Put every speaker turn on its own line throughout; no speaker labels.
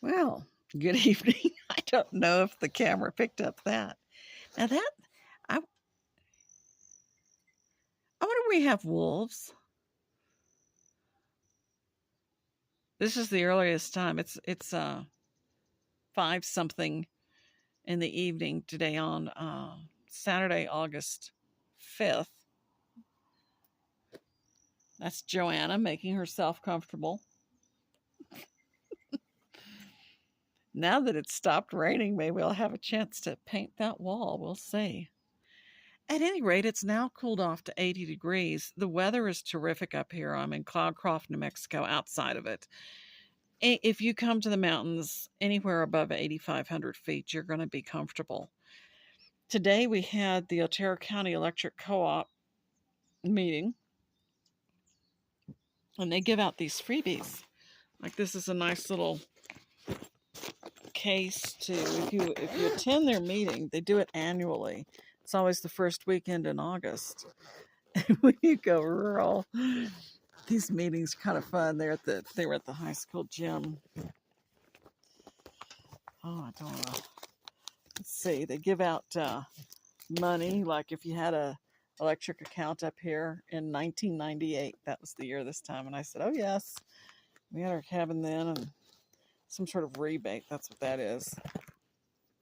Well, good evening. I don't know if the camera picked up that. Now that I wonder if we have wolves. This is the earliest time. It's 5 something in the evening today on Saturday, August 5th. That's Joanna making herself comfortable. Now that it's stopped raining, maybe I'll have a chance to paint that wall. We'll see. At any rate, it's now cooled off to 80 degrees. The weather is terrific up here. I'm in Cloudcroft, New Mexico, outside of it. If you come to the mountains anywhere above 8,500 feet, you're going to be comfortable. Today we had the Otero County Electric Co-op meeting, and they give out these freebies. Like this is a nice little case to if you attend their meeting. They do it annually. It's always the first weekend in August. And when you go rural, these meetings are kind of fun. They were at the high school gym. Oh, I don't know. Let's see. They give out money. Like if you had a electric account up here in 1998, that was the year this time. And I said, oh yes, we had our cabin then, and some sort of rebate. That's what that is.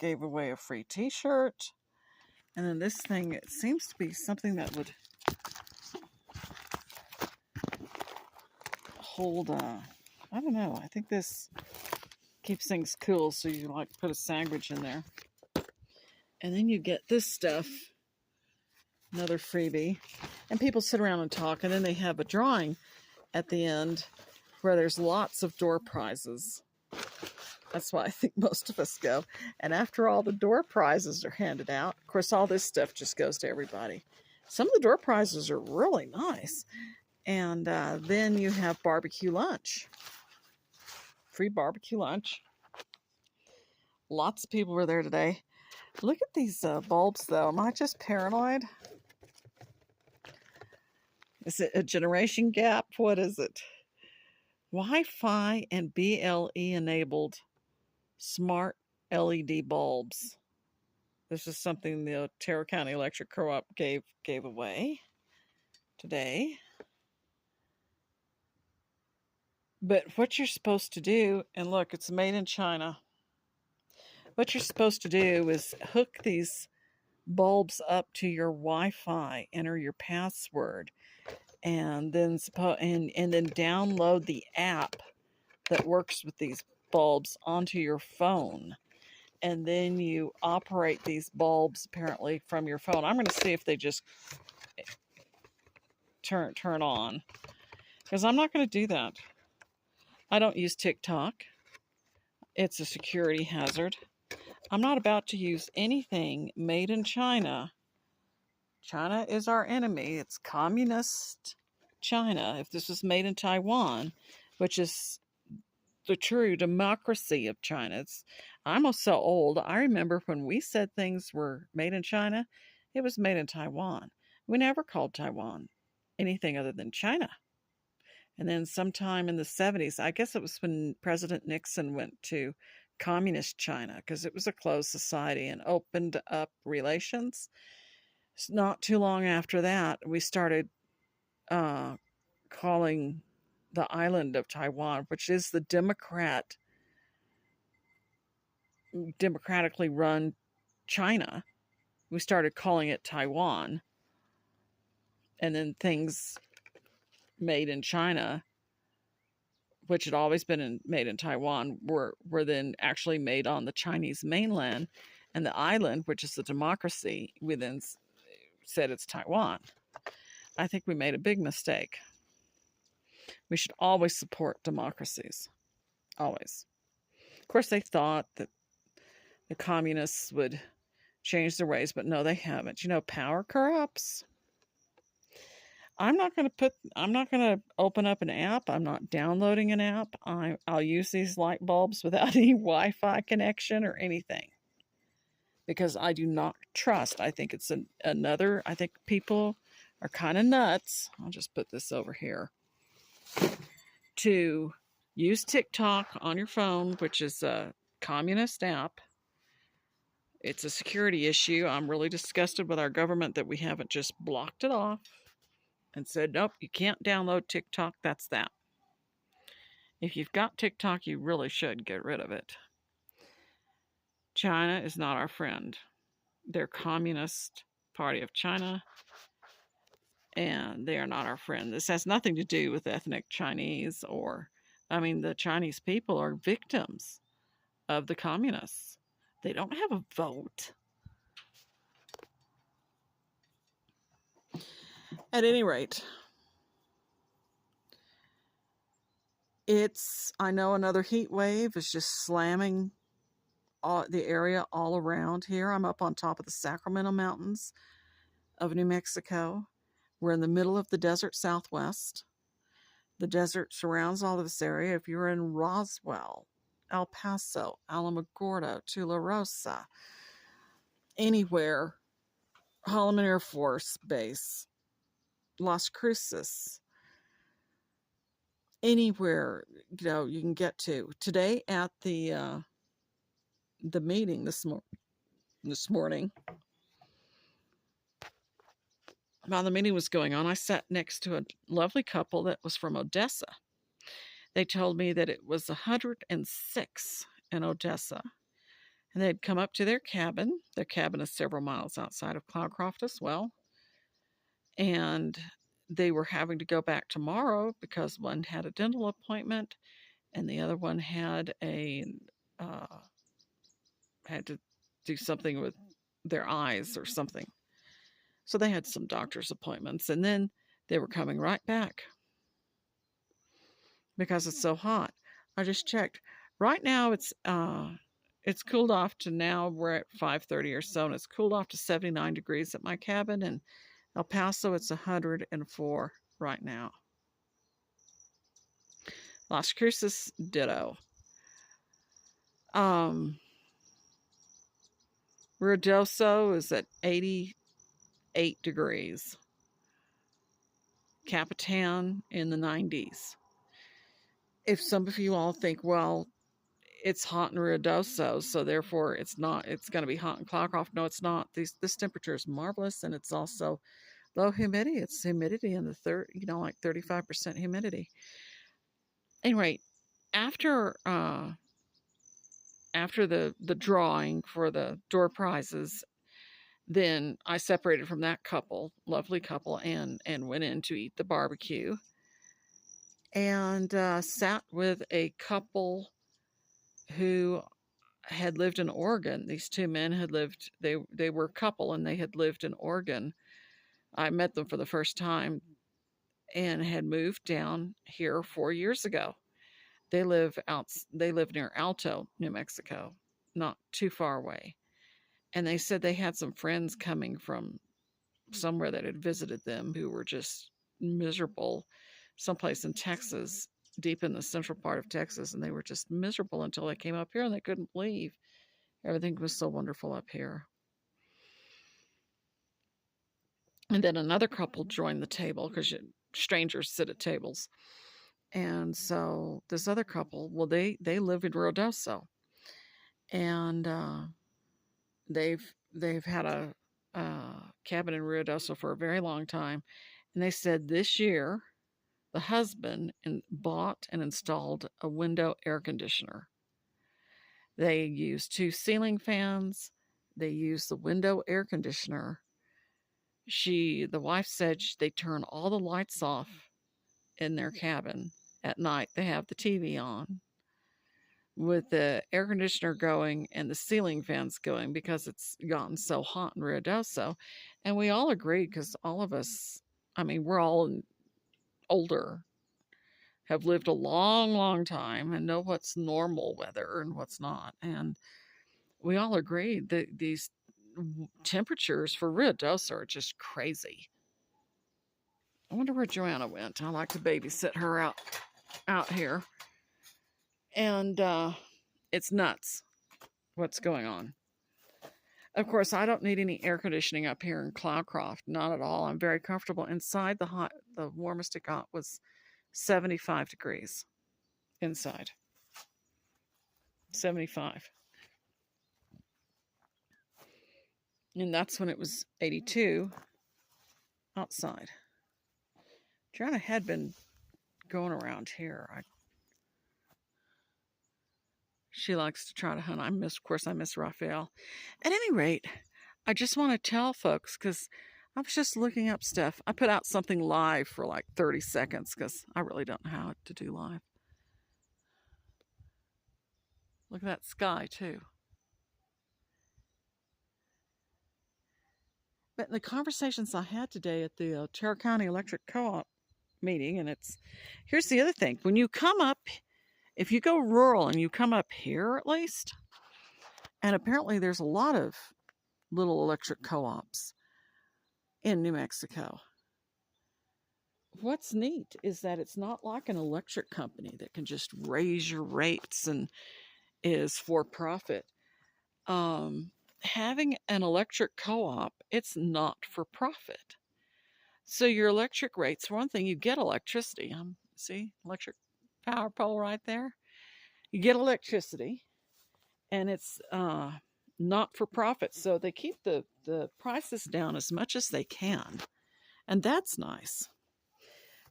Gave away a free T-shirt. And then this thing, it seems to be something that would hold, I don't know. I think this keeps things cool, so you like put a sandwich in there. And then you get this stuff, another freebie. And people sit around and talk, and then they have a drawing at the end where there's lots of door prizes. That's why I think most of us go. And after all the door prizes are handed out, of course, all this stuff just goes to everybody. Some of the door prizes are really nice. And then you have barbecue lunch. Free barbecue lunch. Lots of people were there today. Look at these bulbs, though. Am I just paranoid? Is it a generation gap? What is it? Wi-Fi and BLE enabled smart LED bulbs. This is something the Otero County Electric Co-op gave away today. But what you're supposed to do, and look, it's made in China. What you're supposed to do is hook these bulbs up to your Wi-Fi, enter your password, and then and then download the app that works with these bulbs onto your phone. And then you operate these bulbs apparently from your phone. I'm going to see if they just turn on, because I'm not going to do that. I don't use TickTock. It's a security hazard. I'm not about to use anything made in China. China is our enemy. It's communist China. If this was made in Taiwan, which is the true democracy of China. I'm so old. I remember when we said things were made in China, it was made in Taiwan. We never called Taiwan anything other than China. And then sometime in the 70s, I guess it was when President Nixon went to communist China, because it was a closed society and opened up relations. Not too long after that, we started calling the island of Taiwan, which is the democratically run China. We started calling it Taiwan. And then things made in China, which had always been made in Taiwan, were then actually made on the Chinese mainland. And the island, which is a democracy, we then said it's Taiwan. I think we made a big mistake. We should always support democracies. Always. Of course, they thought that the communists would change their ways, but no, they haven't. You know, power corrupts. I'm not going to open up an app. I'm not downloading an app. I'll use these light bulbs without any Wi-Fi connection or anything, because I do not trust. I think it's I think people are kind of nuts. I'll just put this over here, to Use TickTock on your phone, which is a communist app. It's a security issue. I'm really disgusted with our government that we haven't just blocked it off and said, nope, you can't download TikTok. That's that. If you've got TikTok, you really should get rid of it. China is not our friend. They're Communist Party of China, and they are not our friend. This has nothing to do with ethnic Chinese the Chinese people are victims of the communists. They don't have a vote. At any rate, I know another heat wave is just slamming the area all around here. I'm up on top of the Sacramento Mountains of New Mexico. We're in the middle of the desert Southwest. The desert surrounds all of this area. If you're in Roswell, El Paso, Alamogordo, Tularosa, anywhere, Holloman Air Force Base, Las Cruces, anywhere you can get to. Today at the meeting this morning, while the meeting was going on, I sat next to a lovely couple that was from Odessa. They told me that it was 106 in Odessa, and they had come up to their cabin. Their cabin is several miles outside of Cloudcroft as well, and they were having to go back tomorrow because one had a dental appointment and the other one had had to do something with their eyes or something. So they had some doctor's appointments, and then they were coming right back because it's so hot. I just checked. Right now it's cooled off to, now we're at 5:30 or so, and it's cooled off to 79 degrees at my cabin. In El Paso, it's 104 right now. Las Cruces, ditto. Ruidoso is at 88 degrees. Capitan in the 90s. If some of you all think, well, it's hot in Ruidoso, so therefore it's going to be hot in Cloudcroft. No, it's not. This temperature is marvelous, and it's also low humidity. It's humidity in the like 35% humidity. Anyway, after the drawing for the door prizes, then I separated from that lovely couple, and went in to eat the barbecue, and sat with a couple who had lived in Oregon. These two men had lived, they were a couple, and they had lived in Oregon. I met them for the first time and had moved down here 4 years ago. They live near Alto, New Mexico, not too far away. And they said they had some friends coming from somewhere that had visited them who were just miserable, someplace in Texas, deep in the central part of Texas, and they were just miserable until they came up here, and they couldn't believe everything was so wonderful up here. And then another couple joined the table, because strangers sit at tables. And so this other couple, well, they live in Ruidoso, and they've had a cabin in Ruidoso for a very long time. And they said this year the husband bought and installed a window air conditioner. They used 2 ceiling fans. They used the window air conditioner. The wife said they turn all the lights off in their cabin at night. They have the TV on with the air conditioner going and the ceiling fans going, because it's gotten so hot in Ruidoso. And we all agreed, because all of us, we're all older, have lived a long, long time, and know what's normal weather and what's not. And we all agreed that these temperatures for Ruidoso are just crazy. I wonder where Joanna went. I like to babysit her out here. And it's nuts what's going on. Of course, I don't need any air conditioning up here in Cloudcroft. Not at all. I'm very comfortable. Inside, the warmest it got was 75 degrees. inside. 75. And that's when it was 82 outside. Joanna had been going around here. She likes to try to hunt. Of course, I miss Raphael. At any rate, I just want to tell folks, because I was just looking up stuff. I put out something live for like 30 seconds because I really don't know how to do live. Look at that sky, too. But in the conversations I had today at the Terra County Electric Co-op meeting, and here's the other thing. When you come up, if you go rural and you come up here at least, and apparently there's a lot of little electric co-ops in New Mexico. What's neat is that it's not like an electric company that can just raise your rates and is for profit. Having an electric co-op, it's not for profit. So your electric rates, for one thing, you get electricity. See, electric power pole right there. You get electricity, and it's not for profit. So they keep the prices down as much as they can. And that's nice.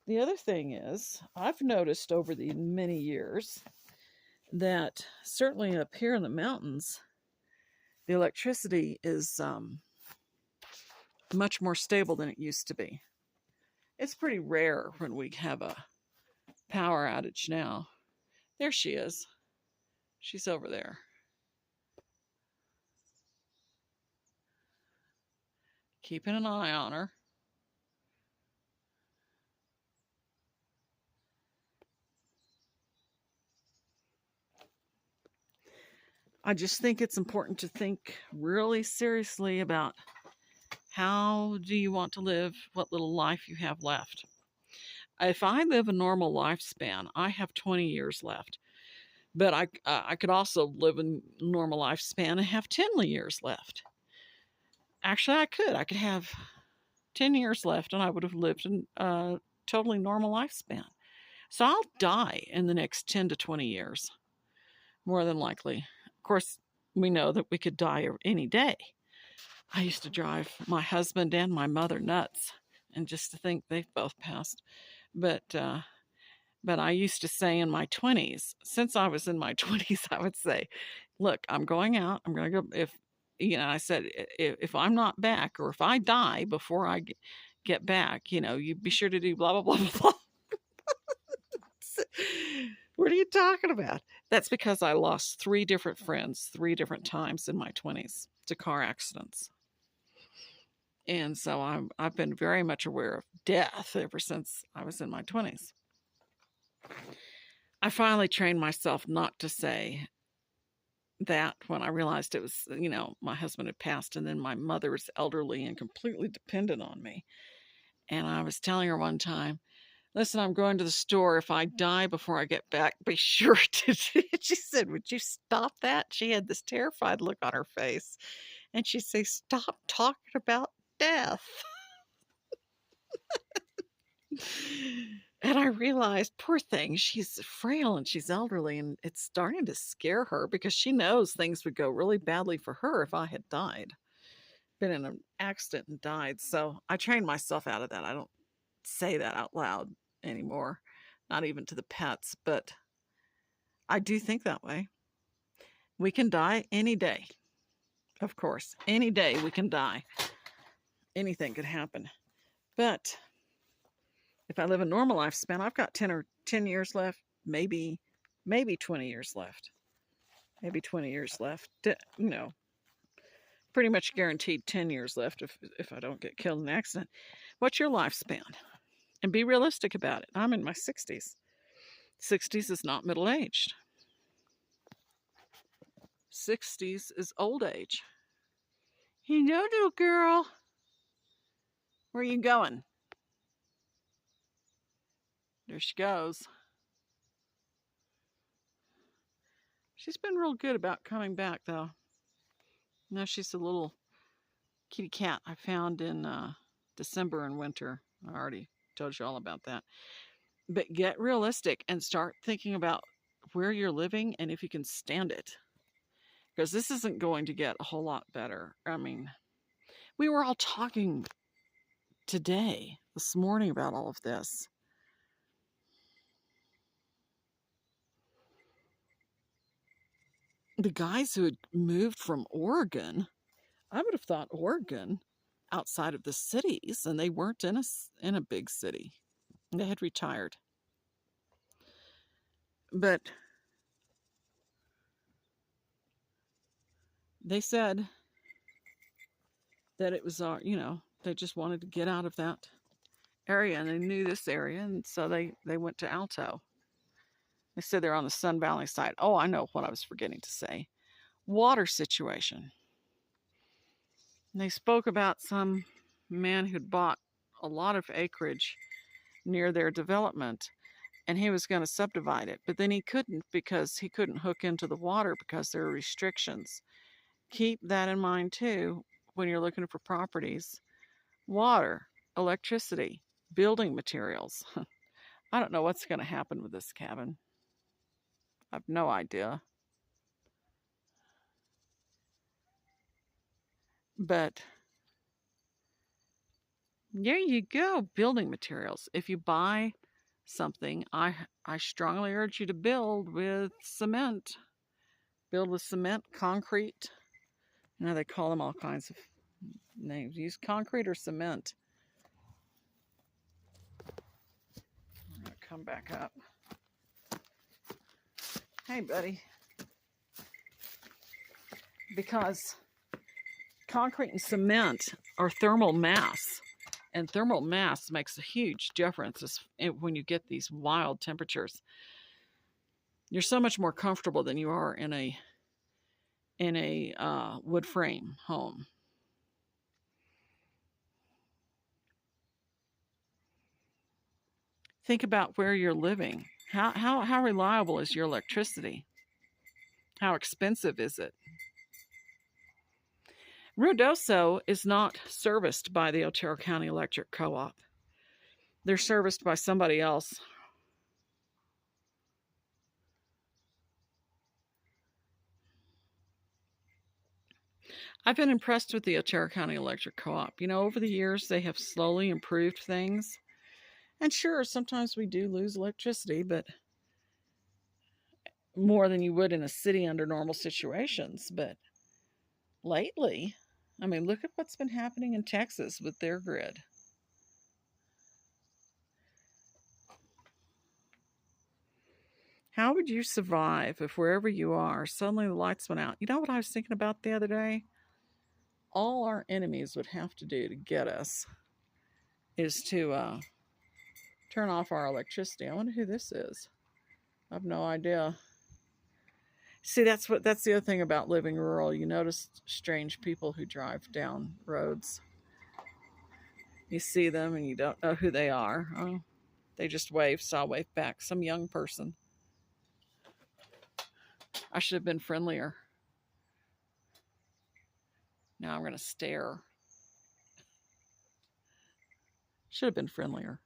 The other thing is, I've noticed over the many years that certainly up here in the mountains, the electricity is much more stable than it used to be. It's pretty rare when we have a power outage now. There she is. She's over there. Keeping an eye on her. I just think it's important to think really seriously about how do you want to live, what little life you have left. If I live a normal lifespan, I have 20 years left. But I could also live a normal lifespan and have 10 years left. Actually, I could have 10 years left and I would have lived a totally normal lifespan. So I'll die in the next 10 to 20 years, more than likely. Of course, we know that we could die any day. I used to drive my husband and my mother nuts, and just to think they've both passed. But I used to say in my 20s, since I was in my 20s, I would say, look, I'm going out. I'm going to go. I said, if I'm not back, or if I die before I get back, you be sure to do blah, blah, blah, blah. What are you talking about? That's because I lost 3 different friends 3 different times in my 20s to car accidents. And so I've been very much aware of death ever since I was in my 20s. I finally trained myself not to say that when I realized it was, my husband had passed, and then my mother was elderly and completely dependent on me. And I was telling her one time, listen, I'm going to the store. If I die before I get back, be sure to do it. She said, would you stop that? She had this terrified look on her face. And she'd say, stop talking about death. And I realized, poor thing, she's frail and she's elderly, and it's starting to scare her because she knows things would go really badly for her if I had died, been in an accident and died. So I trained myself out of that. I don't say that out loud anymore, not even to the pets, but I do think that way. We can die any day. Of course, any day we can die. Anything could happen. But if I live a normal lifespan, I've got 10 years left, maybe 20 years left. Maybe 20 years left. Pretty much guaranteed 10 years left if I don't get killed in an accident. What's your lifespan? And be realistic about it. I'm in my 60s. 60s is not middle-aged. 60s is old age. Hello, little girl. Where are you going? There she goes. She's been real good about coming back, though. Now she's a little kitty cat I found in December and winter. I already told you all about that. But get realistic and start thinking about where you're living and if you can stand it. Because this isn't going to get a whole lot better. I mean, we were all talking this morning about all of this. The guys who had moved from Oregon, I would have thought Oregon outside of the cities, and they weren't in a big city. They had retired. But they said that it was, they just wanted to get out of that area, and they knew this area, and so they went to Alto. They said they're on the Sun Valley side. Oh, I know what I was forgetting to say. Water situation. And they spoke about some man who'd bought a lot of acreage near their development, and he was going to subdivide it, but then he couldn't because he couldn't hook into the water because there are restrictions. Keep that in mind too when you're looking for properties. Water, electricity, building materials. I don't know what's going to happen with this cabin. I have no idea. But there you go, building materials. If you buy something, I strongly urge you to build with cement. Build with cement, concrete. You know, they call them all kinds of names. Use concrete or cement. I'm going to come back up. Hey, buddy. Because concrete and cement are thermal mass. And thermal mass makes a huge difference when you get these wild temperatures. You're so much more comfortable than you are in a wood frame home. Think about where you're living. How reliable is your electricity? How expensive is it? Ruidoso is not serviced by the Otero County Electric Co-op. They're serviced by somebody else. I've been impressed with the Otero County Electric Co-op. You know, over the years, they have slowly improved things. And sure, sometimes we do lose electricity, but more than you would in a city under normal situations. But lately, I mean, look at what's been happening in Texas with their grid. How would you survive if wherever you are, suddenly the lights went out? You know what I was thinking about the other day? All our enemies would have to do to get us is to turn off our electricity. I wonder who this is. I have no idea. See, that's the other thing about living rural. You notice strange people who drive down roads. You see them and you don't know who they are. Oh, they just wave, so I'll wave back. Some young person. I should have been friendlier. Now I'm going to stare. Should have been friendlier.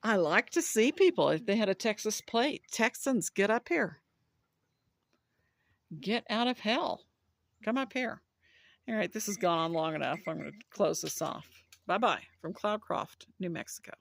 I like to see people. If they had a Texas plate, Texans, get up here. Get out of hell. Come up here. All right, this has gone on long enough. I'm going to close this off. Bye-bye from Cloudcroft, New Mexico.